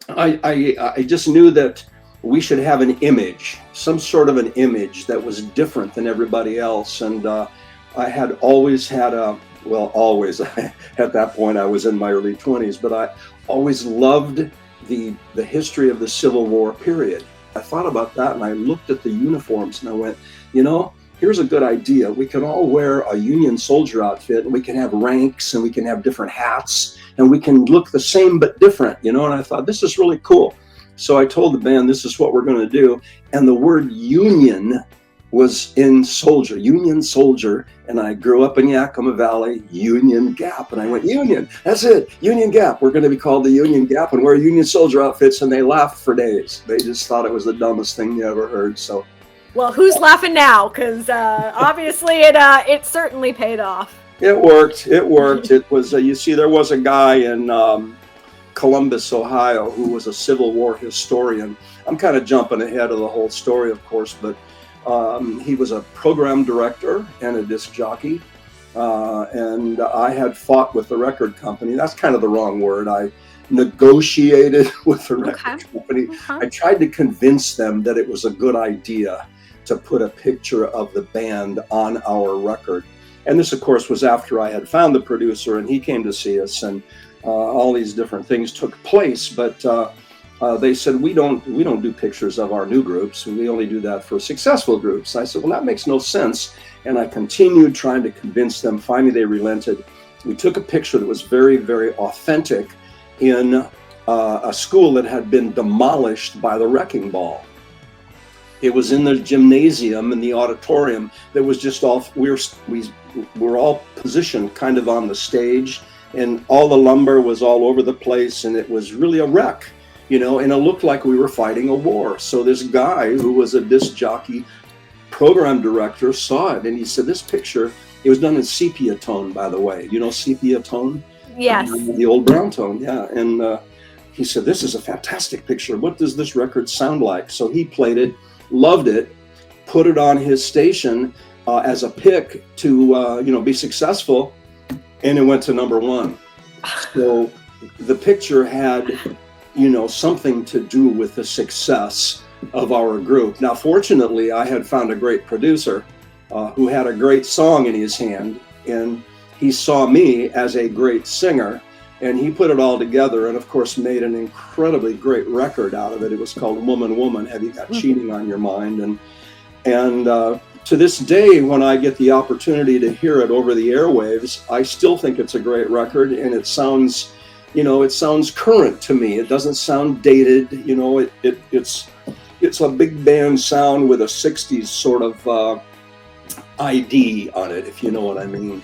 I just knew that we should have an image, some sort of an image that was different than everybody else. And I had always had well, always, at that point I was in my early 20s, but I always loved the history of the Civil War period. I thought about that and I looked at the uniforms and I went, you know, here's a good idea. We can all wear a Union soldier outfit and we can have ranks and we can have different hats and we can look the same but different, you know, and I thought this is really cool. So I told the band, this is what we're going to do. And the word Union was in soldier, Union soldier. And I grew up in Yakima Valley, Union Gap. And I went, Union, that's it, Union Gap. We're going to be called the Union Gap and wear Union soldier outfits. And they laughed for days. They just thought it was the dumbest thing you ever heard. So, well, who's laughing now? Because obviously it certainly paid off. It worked. It was, you see, there was a guy in Columbus, Ohio, who was a Civil War historian. I'm kind of jumping ahead of the whole story, of course, but he was a program director and a disc jockey. And I had fought with the record company. That's kind of the wrong word. I negotiated with the record company. I tried to convince them that it was a good idea to put a picture of the band on our record. And this, of course, was after I had found the producer and he came to see us and all these different things took place. But they said, we don't do pictures of our new groups. We only do that for successful groups. I said, well, that makes no sense. And I continued trying to convince them. Finally, they relented. We took a picture that was very, very authentic in a school that had been demolished by the wrecking ball. It was in the gymnasium, in the auditorium, that was just all, we were all positioned kind of on the stage, and all the lumber was all over the place, and it was really a wreck, you know, and it looked like we were fighting a war. So this guy who was a disc jockey program director saw it, and he said, this picture, it was done in sepia tone, by the way. You know sepia tone? Yes. The old brown tone, yeah. And he said, this is a fantastic picture. What does this record sound like? So he played it, loved it, put it on his station as a pick to be successful, and it went to #1. So the picture had something to do with the success of our group. Now fortunately I had found a great producer who had a great song in his hand, and he saw me as a great singer, and he put it all together and of course made an incredibly great record out of it. It was called Woman Woman, Have You Got Cheating on Your Mind? And to this day, when I get the opportunity to hear it over the airwaves, I still think it's a great record, and it sounds current to me. It doesn't sound dated. It's a big band sound with a 60s sort of ID on it, if you know what I mean.